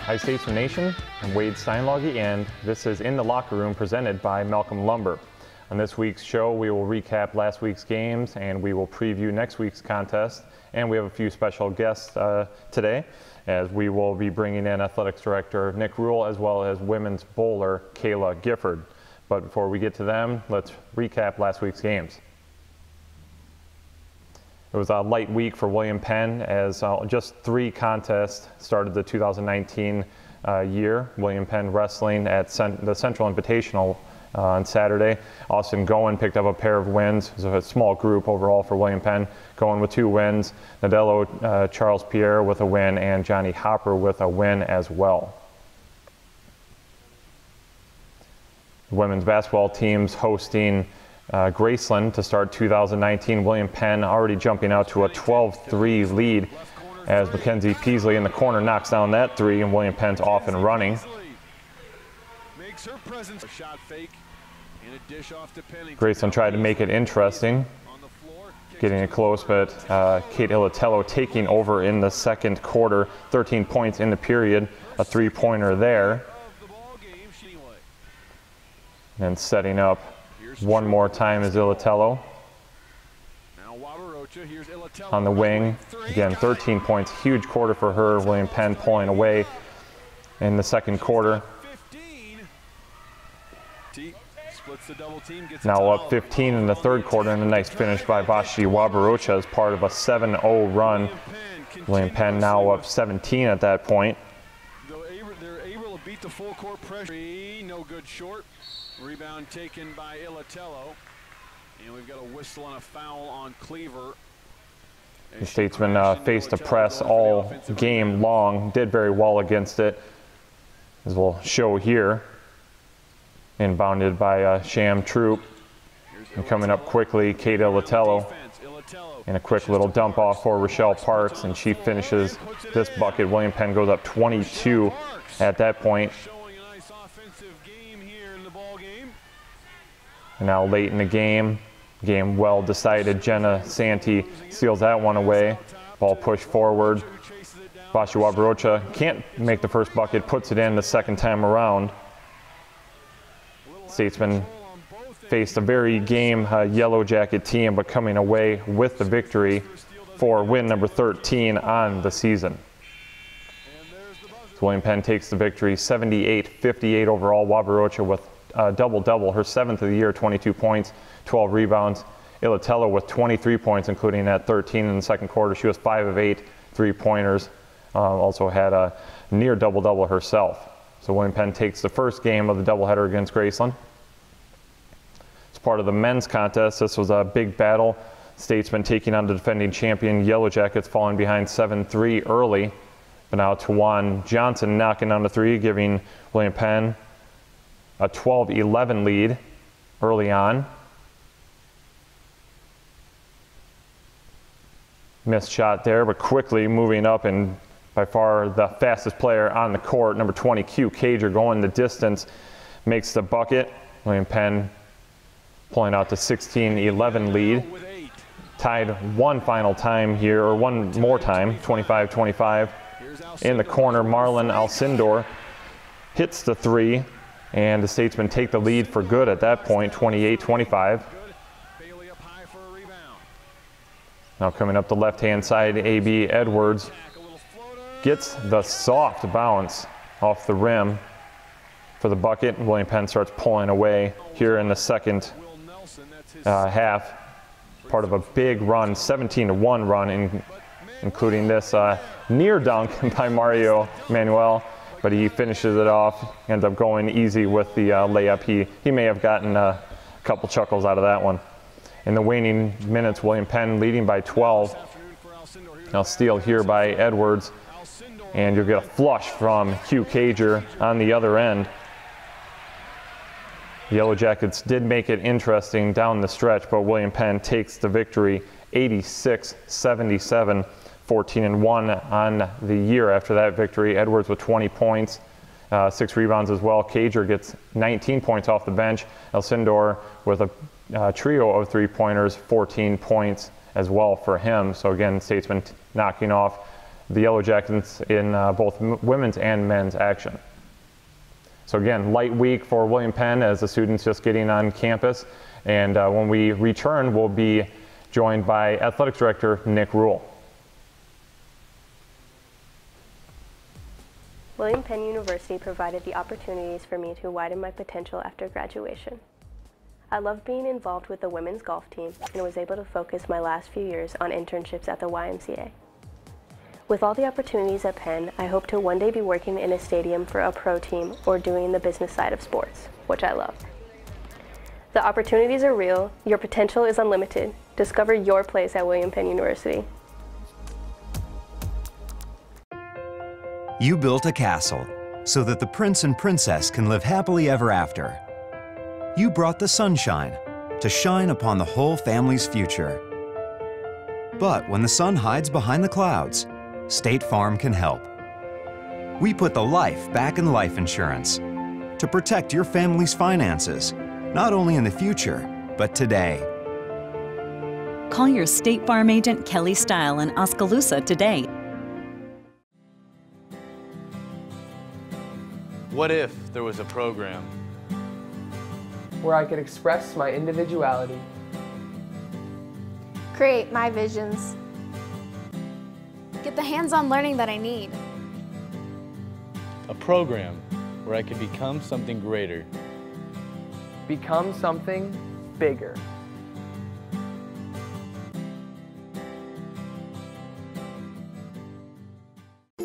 Hi Statesman Nation, I'm Wade Steinlogge, and this is In the Locker Room presented by Malcolm Lumber. On this week's show, we will recap last week's games and we will preview next week's contest. And we have a few special guests today, as we will be bringing in Athletics Director Nick Rule as well as women's bowler Kayla Gifford. But before we get to them, let's recap last week's games. It was a light week for William Penn, as just 3 contests started the 2019 year. William Penn wrestling at the Central Invitational on Saturday. Austin Goen picked up a pair of wins. It was a small group overall for William Penn. Goen with 2 wins, Nadello Charles Pierre with a win, and Johnny Hopper with a win as well. The women's basketball teams hosting Graceland to start 2019. William Penn already jumping out to a 12-3 lead as Mackenzie Peasley in the corner knocks down that 3, and William Penn's off and running. Graceland tried to make it interesting, getting it close, but Kate Ilatello taking over in the second quarter. 13 points in the period, a 3-pointer there. And setting up one more time is Ilatello on the wing. Again, 13 points, huge quarter for her. William Penn pulling away in the second quarter. Now up 15 in the third quarter, and a nice finish by Vashi Wabarocha as part of a 7-0 run. William Penn now up 17 at that point. They're able to beat the full court pressure. No good short. Rebound taken by Ilatello. And we've got a whistle and a foul on Cleaver. The Statesman faced a press all game long, did very well against it, as we'll show here. Inbounded by Sham Troop. And coming up quickly, Kate Ilatello. And a quick little dump off for Rochelle Parks, and she finishes this bucket. William Penn goes up 22 at that point. And now late in the game well decided. Jenna Santee steals that one away. Ball pushed forward. Vashi Wabarocha can't make the first bucket, puts it in the second time around. Statesman faced a very game Yellow Jacket team, but coming away with the victory for win number 13 on the season. So William Penn takes the victory 78-58 overall. Wabarocha with double-double, her 7th of the year, 22 points, 12 rebounds. Ilatello with 23 points, including that 13 in the second quarter. She was 5 of 8 3-pointers. Also had a near double-double herself. So William Penn takes the first game of the doubleheader against Graceland. As part of the men's contest, this was a big battle. Statesman taking on the defending champion Yellow Jackets, falling behind 7-3 early. But now Tawan Johnson knocking down the 3, giving William Penn a 12-11 lead early on. Missed shot there, but quickly moving up, and by far the fastest player on the court, number 20, Q Cager, going the distance, makes the bucket. William Penn pulling out the 16-11 lead. Tied one final time here, or one more time, 25-25. In the corner, Marlon Alcindor hits the 3. And the Statesmen take the lead for good at that point, 28-25. Now coming up the left-hand side, A.B. Edwards gets the soft bounce off the rim for the bucket. William Penn starts pulling away here in the second half. Part of a big run, 17-1 run, including this near dunk by Mario Manuel. But he finishes it off, ends up going easy with the layup. He may have gotten a couple chuckles out of that one. In the waning minutes, William Penn leading by 12. Now steal here by Edwards, and you'll get a flush from Hugh Cager on the other end. The Yellow Jackets did make it interesting down the stretch, but William Penn takes the victory 86-77. 14-1 on the year after that victory. Edwards with 20 points, 6 rebounds as well. Cager gets 19 points off the bench. Alcindor with a trio of 3-pointers, 14 points as well for him. So again, Statesman knocking off the Yellow Jackets in both women's and men's action. So again, light week for William Penn as the students just getting on campus. And when we return, we'll be joined by Athletics Director Nick Rule. William Penn University provided the opportunities for me to widen my potential after graduation. I loved being involved with the women's golf team and was able to focus my last few years on internships at the YMCA. With all the opportunities at Penn, I hope to one day be working in a stadium for a pro team or doing the business side of sports, which I love. The opportunities are real, your potential is unlimited. Discover your place at William Penn University. You built a castle so that the prince and princess can live happily ever after. You brought the sunshine to shine upon the whole family's future. But when the sun hides behind the clouds, State Farm can help. We put the life back in life insurance to protect your family's finances, not only in the future, but today. Call your State Farm agent Kelly Style in Oskaloosa today. What if there was a program where I could express my individuality, create my visions, get the hands-on learning that I need, a program where I could become something greater, become something bigger?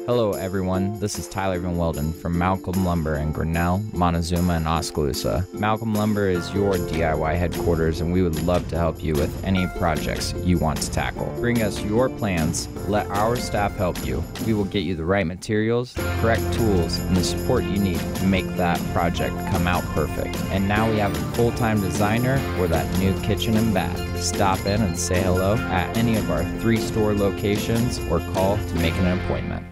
Hello everyone, this is Tyler Van Welden from Malcolm Lumber in Grinnell, Montezuma, and Oskaloosa. Malcolm Lumber is your DIY headquarters and we would love to help you with any projects you want to tackle. Bring us your plans, let our staff help you. We will get you the right materials, the correct tools, and the support you need to make that project come out perfect. And now we have a full-time designer for that new kitchen and bath. Stop in and say hello at any of our 3 store locations or call to make an appointment.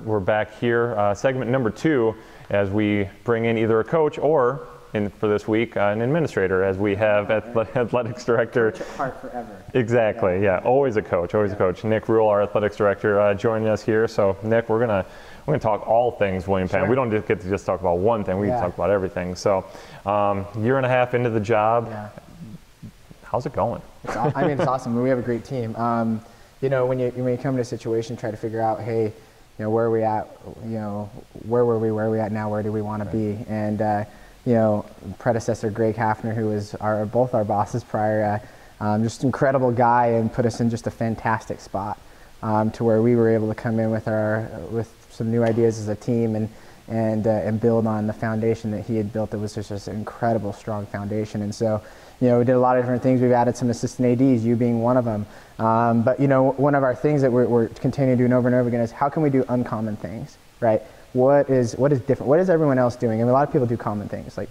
We're back here, segment number 2, as we bring in either a coach or, for this week, an administrator, as we have athletics director. Coach at heart forever. Exactly, yeah, always a coach, always a coach. Nick Rule, our athletics director, joining us here. So, Nick, we're gonna talk all things William Penn. We don't just get to just talk about one thing. We can talk about everything. So, year and a half into the job, how's it going? I mean, it's awesome. We have a great team. You know, when you come to a situation, try to figure out, hey, you know, where are we at? You know, where were we? Where are we at now? Where do we want to be? And you know, predecessor Greg Hafner, who was both our bosses prior, just incredible guy, and put us in just a fantastic spot to where we were able to come in with some new ideas as a team and build on the foundation that he had built. That was just an incredible, strong foundation. And so, you know, we did a lot of different things. We've added some assistant ADs, you being one of them. But, you know, one of our things that we're continuing doing over and over again is how can we do uncommon things, right? What is different? What is everyone else doing? I mean, a lot of people do common things, like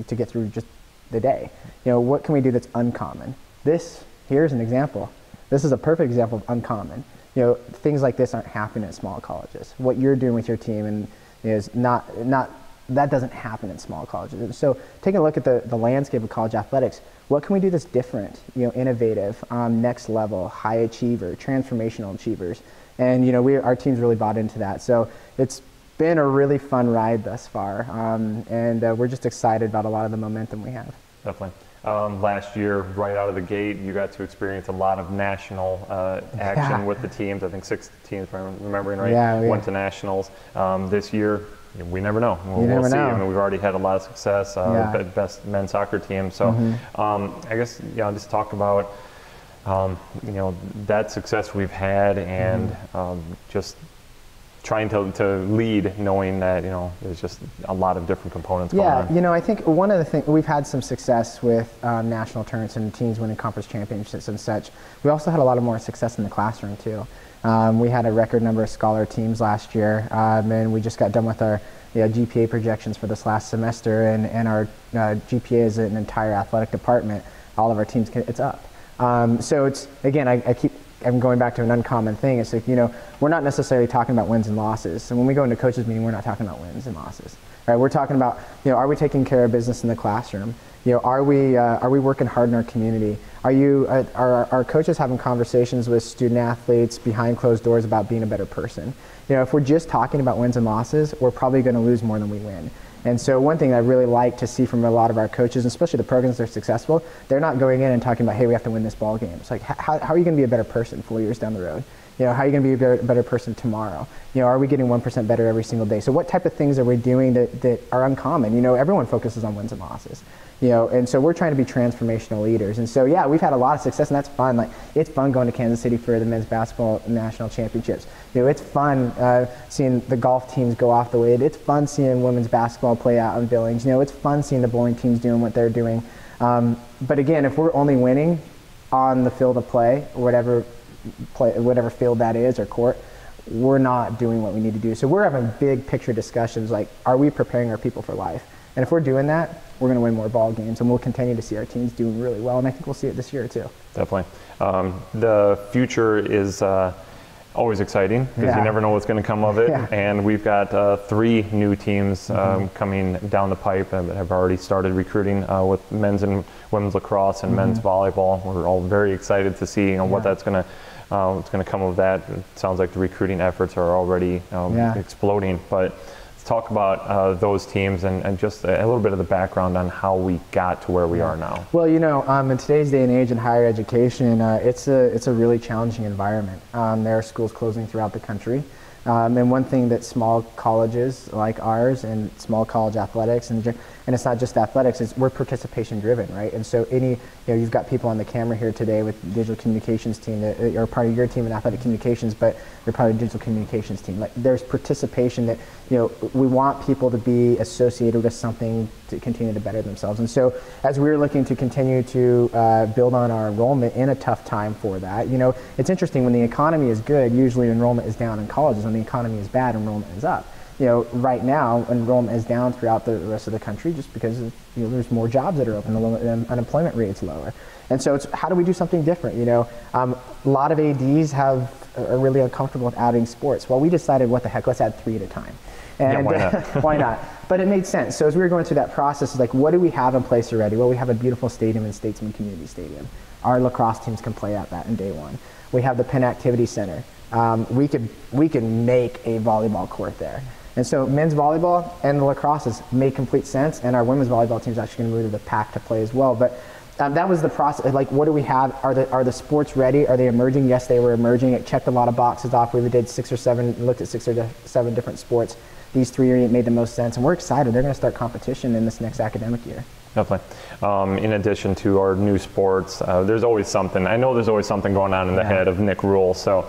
to get through just the day. You know, what can we do that's uncommon? Here's an example. This is a perfect example of uncommon. You know, things like this aren't happening at small colleges. What you're doing with your team is that doesn't happen in small colleges. And so taking a look at the landscape of college athletics, what can we do that's different, you know, innovative, next level, high achiever, transformational achievers? And, you know, our team's really bought into that. So it's been a really fun ride thus far. And we're just excited about a lot of the momentum we have. Definitely. Last year, right out of the gate, you got to experience a lot of national action with the teams. I think 6 teams, if I'm remembering right, went to nationals. This year, we never know. We'll see. I mean, we've already had a lot of success, best men's soccer team. So I guess, just talk about, you know, that success we've had and just trying to lead, knowing that, you know, there's just a lot of different components going on. Yeah, you know, I think one of the things, we've had some success with national tournaments and teams winning conference championships and such. We also had a lot of more success in the classroom too. We had a record number of scholar teams last year, and we just got done with our GPA projections for this last semester, and our GPA as an entire athletic department, all of our teams, it's up. So it's, again, I'm going back to an uncommon thing. It's like, you know, we're not necessarily talking about wins and losses. And when we go into coaches meeting, we're not talking about wins and losses. Right? We're talking about, you know, are we taking care of business in the classroom? You know, are we working hard in our community? Are our coaches having conversations with student athletes behind closed doors about being a better person? You know, if we're just talking about wins and losses, we're probably going to lose more than we win. And so one thing I really like to see from a lot of our coaches, especially the programs that are successful, they're not going in and talking about, hey, we have to win this ball game. It's like, how are you going to be a better person 4 years down the road? You know, how are you going to be a better person tomorrow? You know, are we getting 1% better every single day? So what type of things are we doing that are uncommon? You know, everyone focuses on wins and losses. You know, and so we're trying to be transformational leaders. And so, yeah, we've had a lot of success, and that's fun. Like, it's fun going to Kansas City for the men's basketball national championships. You know, it's fun seeing the golf teams go off the lead. It's fun seeing women's basketball play out in Billings. You know, it's fun seeing the bowling teams doing what they're doing. But again, if we're only winning on the field of play, or whatever field that is or court, we're not doing what we need to do. So we're having big picture discussions like, are we preparing our people for life? And if we're doing that, we're going to win more ball games, and we'll continue to see our teams doing really well, and I think we'll see it this year too. Definitely. The future is always exciting because you never know what's going to come of it, and we've got 3 new teams coming down the pipe that have already started recruiting with men's and women's lacrosse and men's volleyball. We're all very excited to see what that's going to what's going to come of that. It sounds like the recruiting efforts are already exploding, but talk about those teams and just a little bit of the background on how we got to where we are now. Well, you know, in today's day and age in higher education, it's a really challenging environment. There are schools closing throughout the country. And one thing that small colleges like ours and small college athletics, and it's not just athletics, is we're participation driven, right? And so you've got people on the camera here today with digital communications team that are part of your team in athletic communications, but they're part of the digital communications team. Like, there's participation that, you know, we want people to be associated with something to continue to better themselves. And so as we're looking to continue to build on our enrollment in a tough time for that, you know, it's interesting, when the economy is good, usually enrollment is down in colleges. When the economy is bad, enrollment is up. You know, right now enrollment is down throughout the rest of the country just because there's more jobs that are open, the unemployment rate is lower. And so it's, how do we do something different? You know, a lot of ADs are really uncomfortable with adding sports. Well, we decided, what the heck, let's add 3 at a time. And why not? why not? But it made sense. So as we were going through that process, it's like, what do we have in place already? Well, we have a beautiful stadium in Statesman Community Stadium. Our lacrosse teams can play at that in day 1. We have the Penn Activity Center. We can make a volleyball court there. And so men's volleyball and the lacrosse made complete sense, and our women's volleyball team is actually going to move to the pack to play as well. But that was the process. Like, what do we have? Are the sports ready? Are they emerging? Yes, they were emerging. It checked a lot of boxes off. We did 6 or 7, looked at 6 or 7 different sports. These 3 made the most sense, and we're excited. They're going to start competition in this next academic year. Definitely. In addition to our new sports, there's always something. I know there's always something going on in the head of Nick Rule. So,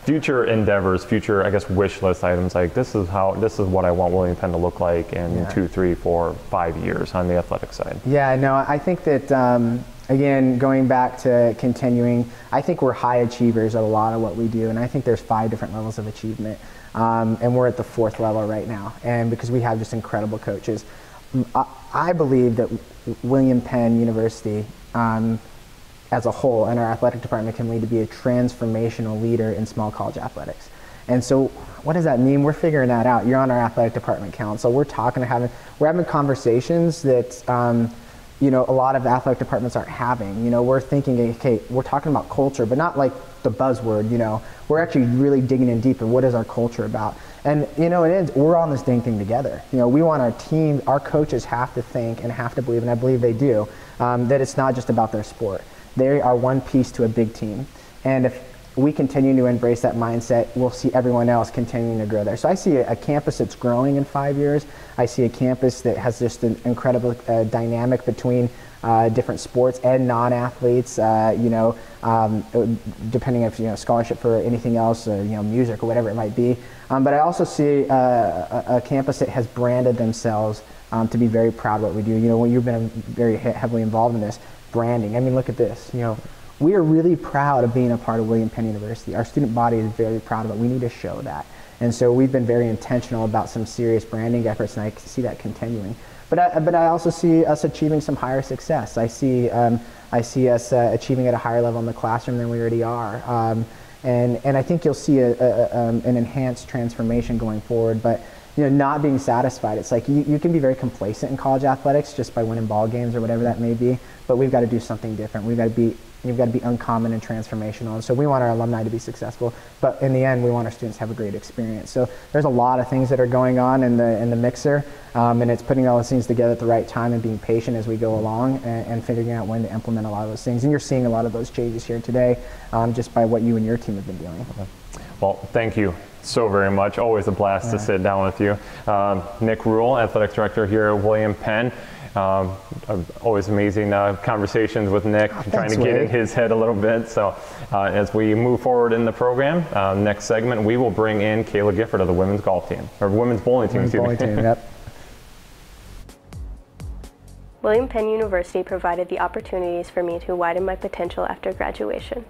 future endeavors, future, I guess, wish list items. Like, this is what I want William Penn to look like in 2, 3, 4, 5 years on the athletic side. Yeah, no, I think that. Again, going back to continuing, I think we're high achievers at a lot of what we do, and I think there's 5 different levels of achievement, and we're at the 4th level right now, and because we have just incredible coaches. I believe that William Penn University as a whole and our athletic department can lead to be a transformational leader in small college athletics. And so what does that mean? We're figuring that out. You're on our athletic department council. We're having conversations that you know, a lot of athletic departments aren't having. You know, we're thinking, okay, we're talking about culture, but not like the buzzword, you know. We're actually really digging in deep, and what is our culture about? And, you know, we're on this dang thing together. You know, we want our team, our coaches have to think and have to believe, and I believe they do, that it's not just about their sport. They are one piece to a big team. And if we continue to embrace that mindset, we'll see everyone else continuing to grow there. So I see a campus that's growing in 5 years. I see a campus that has just an incredible dynamic between different sports and non-athletes, you know, depending if, you know, scholarship for anything else, you know, music or whatever it might be. But I also see a campus that has branded themselves to be very proud of what we do. You know, when you've been very heavily involved in this, branding. I mean, look at this, you know. We are really proud of being a part of William Penn University. Our student body is very proud of it. We need to show that. And so we've been very intentional about some serious branding efforts, and I see that continuing. But I also see us achieving some higher success. I see us achieving at a higher level in the classroom than we already are. And I think you'll see an enhanced transformation going forward. But not being satisfied. It's like you can be very complacent in college athletics just by winning ball games or whatever that may be, but we've got to do something different. You've got to be uncommon and transformational. And so we want our alumni to be successful, but in the end, we want our students to have a great experience. So there's a lot of things that are going on in the mixer, and it's putting all those things together at the right time and being patient as we go along and figuring out when to implement a lot of those things. And you're seeing a lot of those changes here today just by what you and your team have been doing. Well, thank you so very much. Always a blast to sit down with you. Nick Rule, Athletic Director here at William Penn. Always amazing conversations with Nick, trying to get in his head a little bit. So as we move forward in the program, next segment, we will bring in Kayla Gifford of the women's golf team, or women's bowling team. Yep. William Penn University provided the opportunities for me to widen my potential after graduation.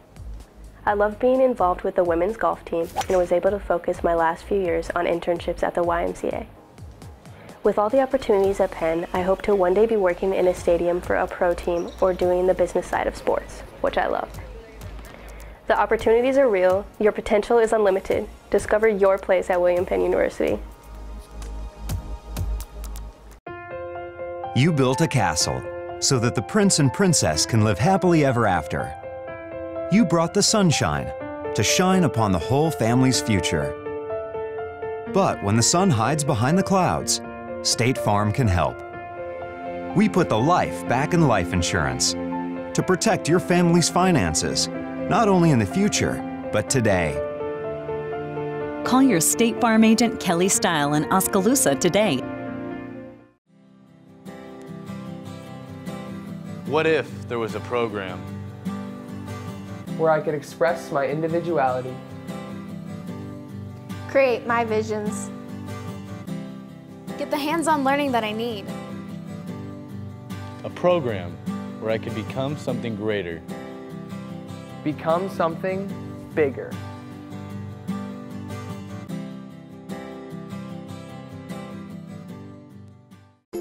I love being involved with the women's golf team and was able to focus my last few years on internships at the YMCA. With all the opportunities at Penn, I hope to one day be working in a stadium for a pro team or doing the business side of sports, which I love. The opportunities are real, your potential is unlimited. Discover your place at William Penn University. You built a castle so that the prince and princess can live happily ever after. You brought the sunshine to shine upon the whole family's future. But when the sun hides behind the clouds, State Farm can help. We put the life back in life insurance to protect your family's finances, not only in the future, but today. Call your State Farm agent Kelly Style in Oskaloosa today. What if there was a program where I could express my individuality, Create my visions, get the hands-on learning that I need, a program where I could become something greater, become something bigger?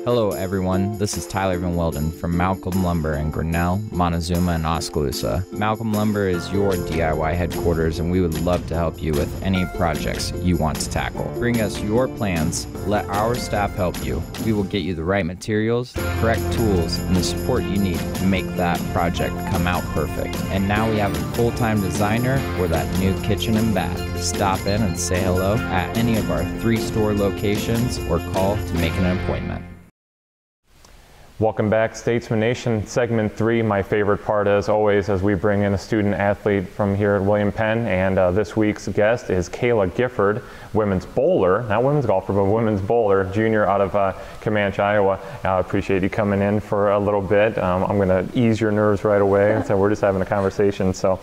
Hello everyone, this is Tyler Van Welden from Malcolm Lumber in Grinnell, Montezuma, and Oskaloosa. Malcolm Lumber is your DIY headquarters and we would love to help you with any projects you want to tackle. Bring us your plans, let our staff help you. We will get you the right materials, the correct tools, and the support you need to make that project come out perfect. And now we have a full-time designer for that new kitchen and bath. Stop in and say hello at any of our 3 store locations or call to make an appointment. Welcome back, Statesman Nation. Segment 3, my favorite part as always, as we bring in a student athlete from here at William Penn. And this week's guest is Kayla Gifford, women's bowler, not women's golfer, but women's bowler, junior out of Comanche, Iowa. I appreciate you coming in for a little bit. I'm going to ease your nerves right away. So we're just having a conversation. So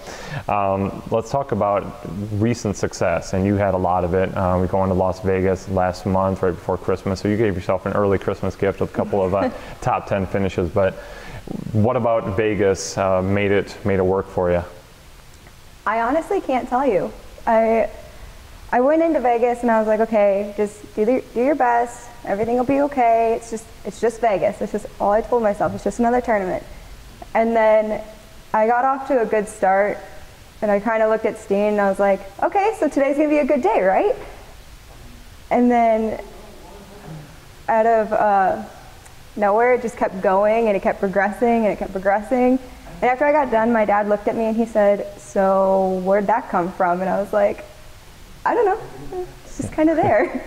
let's talk about recent success. And you had a lot of it. We're going to Las Vegas last month, right before Christmas. So you gave yourself an early Christmas gift with a couple of top 10 finishes. But what about Vegas made it work for you? I honestly can't tell you. I went into Vegas and I was like, okay, just do your best. Everything will be okay. It's just Vegas. It's just all I told myself. It's just another tournament. And then I got off to a good start and I kind of looked at Steen and I was like, okay, so today's gonna be a good day, right? And then out of nowhere, it just kept going and it kept progressing and it kept progressing. And after I got done, my dad looked at me and he said, so where'd that come from? And I was like, I don't know, it's just kind of there.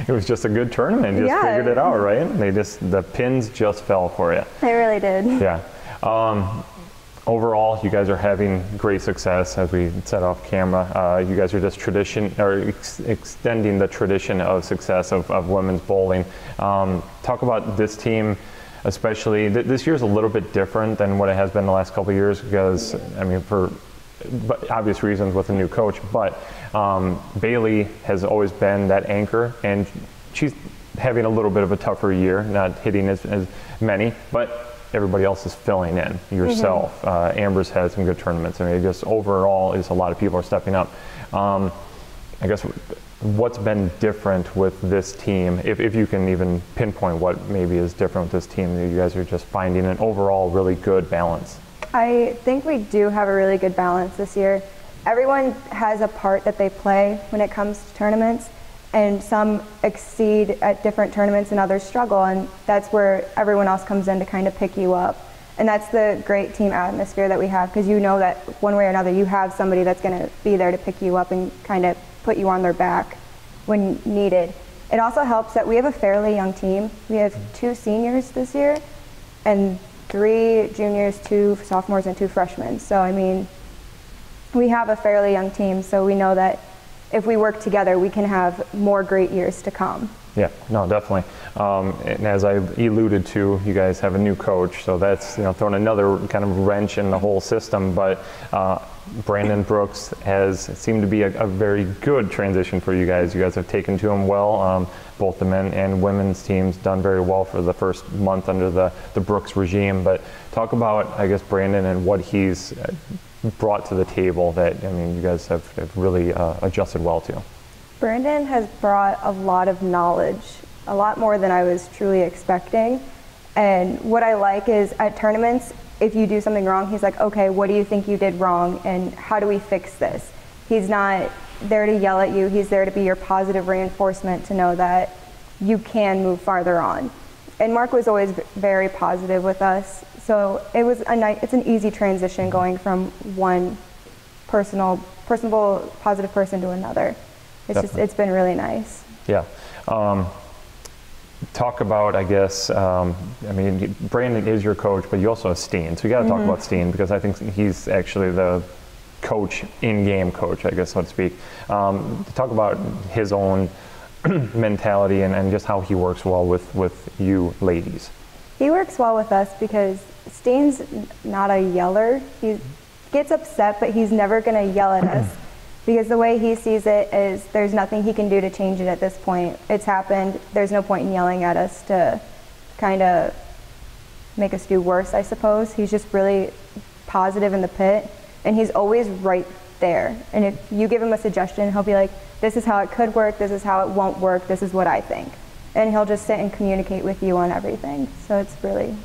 It was just a good tournament. You just figured it out, right? The pins just fell for you. They really did. Yeah. Overall, you guys are having great success, as we said off camera. You guys are just extending the tradition of success of women's bowling. Talk about this team, especially. This year's a little bit different than what it has been the last couple of years because, I mean, for obvious reasons with a new coach, but Bailey has always been that anchor, and she's having a little bit of a tougher year, not hitting as many, but everybody else is filling in. Yourself, Amber's had some good tournaments. I mean, just overall, is a lot of people are stepping up. I guess what's been different with this team, if you can even pinpoint what maybe is different with this team, that you guys are just finding an overall really good balance? I think we do have a really good balance this year. Everyone has a part that they play when it comes to tournaments, and some exceed at different tournaments and others struggle, and that's where everyone else comes in to kind of pick you up. And that's the great team atmosphere that we have, because you know that one way or another you have somebody that's going to be there to pick you up and kind of put you on their back when needed. It also helps that we have a fairly young team. We have 2 seniors this year and 3 juniors, 2 sophomores, and 2 freshmen. So I mean, we have a fairly young team, so we know that if we work together, we can have more great years to come. Yeah, no, definitely. And as I alluded to, you guys have a new coach, so that's throwing another kind of wrench in the whole system. But Brandon Brooks has seemed to be a very good transition for you guys. You guys have taken to him well. Both the men and women's teams done very well for the first month under the Brooks regime. But talk about, I guess, Brandon and what he's brought to the table that, I mean, you guys have really adjusted well to. Brandon has brought a lot of knowledge, a lot more than I was truly expecting. And what I like is at tournaments, if you do something wrong, he's like, okay, what do you think you did wrong and how do we fix this? He's not there to yell at you, he's there to be your positive reinforcement to know that you can move farther on. And Mark was always very positive with us, so it's an easy transition going from one personable, positive person to another. It's been really nice. Yeah. Talk about, I guess, I mean, Brandon is your coach, but you also have Steen. So you got to talk about Steen, because I think he's actually the coach, in-game coach, I guess, so to speak. Talk about his own mentality and just how he works well with you ladies. He works well with us because Steen's not a yeller. He gets upset, but he's never going to yell at us. Because the way he sees it is there's nothing he can do to change it at this point. It's happened. There's no point in yelling at us to kind of make us do worse, I suppose. He's just really positive in the pit, and he's always right there. And if you give him a suggestion, he'll be like, this is how it could work, this is how it won't work, this is what I think. And he'll just sit and communicate with you on everything. So it's really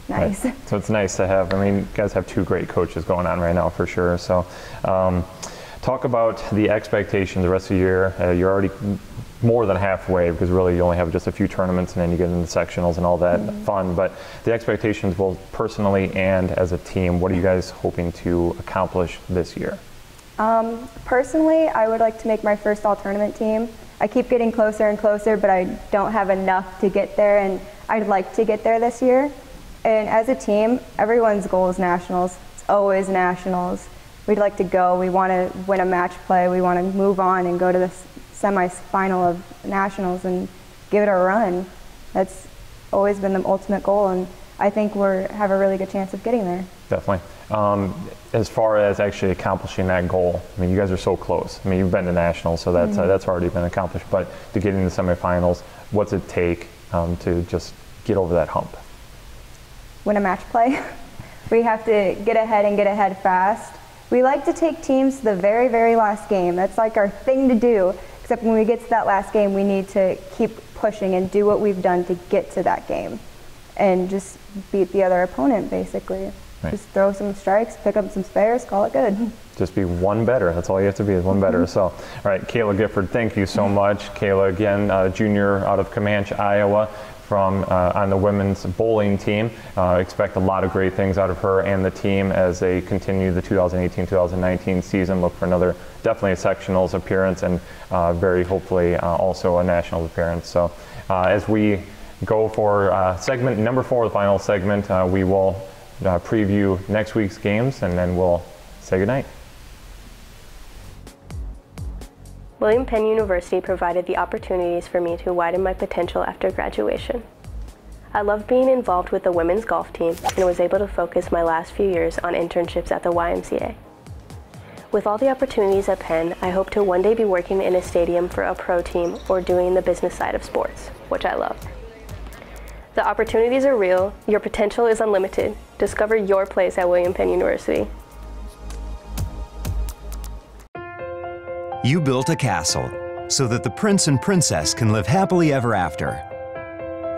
nice. Right. So it's nice to have, I mean, you guys have 2 great coaches going on right now for sure. So. Talk about the expectations the rest of the year. You're already more than halfway, because really you only have just a few tournaments and then you get into sectionals and all that fun. But the expectations, both personally and as a team, what are you guys hoping to accomplish this year? Personally, I would like to make my first all-tournament team. I keep getting closer and closer, but I don't have enough to get there, and I'd like to get there this year. And as a team, everyone's goal is nationals. It's always nationals. We'd like to go. We want to win a match play. We want to move on and go to the semi-final of nationals and give it a run. That's always been the ultimate goal, and I think we have a really good chance of getting there. Definitely. As far as actually accomplishing that goal, I mean, you guys are so close. I mean, you've been to nationals, so that's already been accomplished. But to get into the semifinals, what's it take to just get over that hump? Win a match play. We have to get ahead and get ahead fast. We like to take teams to the very, very last game. That's like our thing to do, except when we get to that last game, we need to keep pushing and do what we've done to get to that game and just beat the other opponent, basically. Right. Just throw some strikes, pick up some spares, call it good. Just be one better. That's all you have to be, is one better. So, all right, Kayla Gifford, thank you so much. Kayla, again, junior out of Comanche, Iowa, from on the women's bowling team. Expect a lot of great things out of her and the team as they continue the 2018-2019 season. Look for another, definitely a sectionals appearance, and very hopefully also a nationals appearance. So as we go for segment number 4, the final segment, we will preview next week's games, and then we'll say goodnight. William Penn University provided the opportunities for me to widen my potential after graduation. I loved being involved with the women's golf team and was able to focus my last few years on internships at the YMCA. With all the opportunities at Penn, I hope to one day be working in a stadium for a pro team or doing the business side of sports, which I love. The opportunities are real, your potential is unlimited. Discover your place at William Penn University. You built a castle so that the prince and princess can live happily ever after.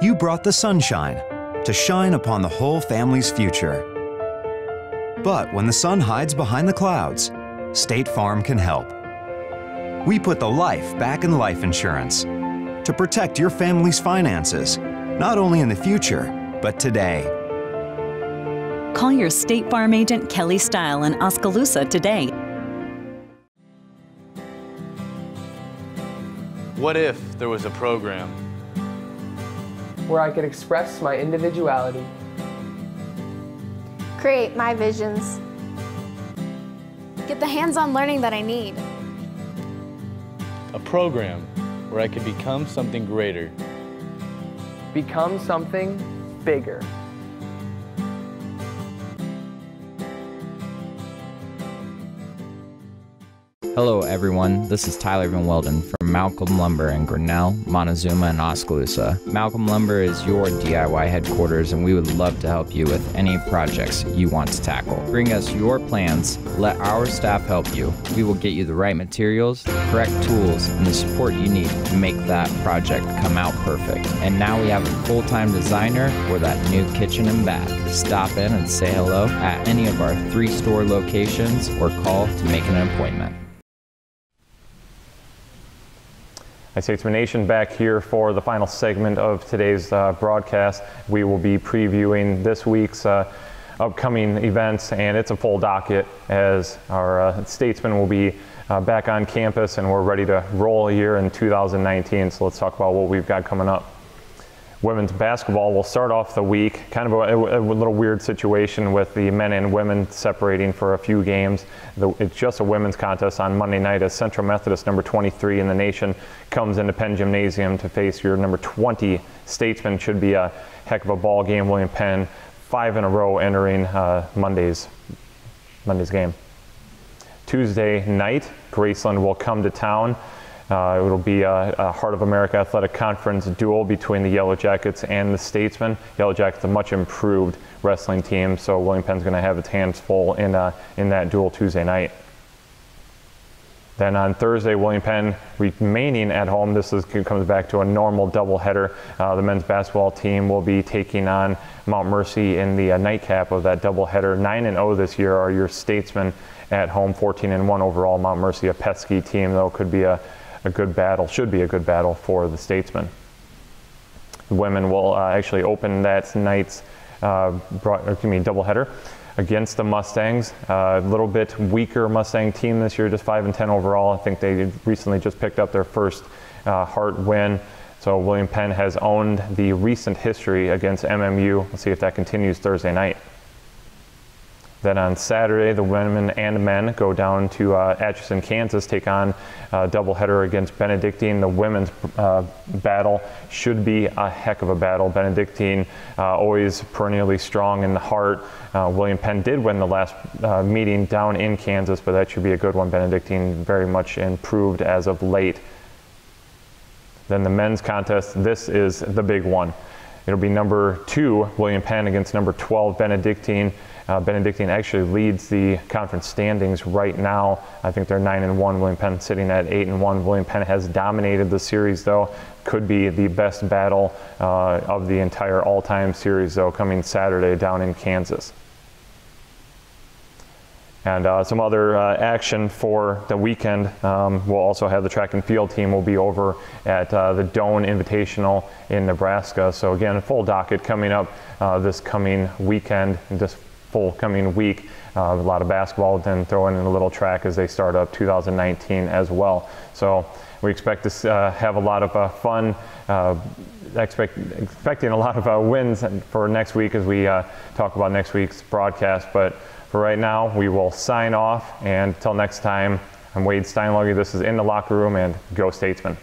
You brought the sunshine to shine upon the whole family's future. But when the sun hides behind the clouds, State Farm can help. We put the life back in life insurance to protect your family's finances, not only in the future, but today. Call your State Farm agent Kelly Style in Oskaloosa today. What if there was a program where I could express my individuality, create my visions, get the hands-on learning that I need, a program where I could become something greater, become something bigger. Hello everyone, this is Tyler Van Welden from Malcolm Lumber in Grinnell, Montezuma, and Oskaloosa. Malcolm Lumber is your DIY headquarters, and we would love to help you with any projects you want to tackle. Bring us your plans, let our staff help you. We will get you the right materials, the correct tools, and the support you need to make that project come out perfect. And now we have a full-time designer for that new kitchen and bath. Stop in and say hello at any of our 3 store locations or call to make an appointment. Hi, Statesman Nation, back here for the final segment of today's broadcast. We will be previewing this week's upcoming events, and it's a full docket as our Statesmen will be back on campus, and we're ready to roll here in 2019. So let's talk about what we've got coming up. Women's basketball will start off the week, kind of a little weird situation with the men and women separating for a few games. It's just a women's contest on Monday night as Central Methodist, number 23 in the nation, comes into Penn Gymnasium to face your number 20 Statesman. Should be a heck of a ball game. William Penn, 5 in a row entering Monday's game. Tuesday night, Graceland will come to town. It'll be a Heart of America Athletic Conference duel between the Yellow Jackets and the Statesmen. Yellow Jackets, a much improved wrestling team, so William Penn's going to have its hands full in that duel Tuesday night. Then on Thursday, William Penn remaining at home. This comes back to a normal doubleheader. The men's basketball team will be taking on Mount Mercy in the nightcap of that doubleheader. 9-0 this year are your Statesmen at home, 14-1 overall. Mount Mercy, a pesky team, though, could be a good battle, should be a good battle for the Statesmen. The women will actually open that night's doubleheader against the Mustangs. A little bit weaker Mustang team this year, just 5-10 overall. I think they recently just picked up their first Hart win. So William Penn has owned the recent history against MMU. Let's see if that continues Thursday night. Then on Saturday, the women and men go down to Atchison, Kansas, take on a doubleheader against Benedictine. The women's battle should be a heck of a battle. Benedictine always perennially strong in the heart. William Penn did win the last meeting down in Kansas, but that should be a good one. Benedictine very much improved as of late. Then the men's contest, this is the big one. It'll be number 2, William Penn, against number 12, Benedictine. Benedictine actually leads the conference standings right now. I think they're 9-1. William Penn sitting at 8-1. William Penn has dominated the series, though. Could be the best battle of the entire all-time series, though, coming Saturday down in Kansas. And some other action for the weekend. We'll also have the track and field team will be over at the Doane Invitational in Nebraska. So again, a full docket coming up this coming weekend, this full coming week. A lot of basketball, then throw in a little track as they start up 2019 as well. So we expect to have a lot of fun, expecting a lot of wins for next week as we talk about next week's broadcast. But for right now, we will sign off, and until next time, I'm Wade Steinlogie. This is In the Locker Room, and go Statesman.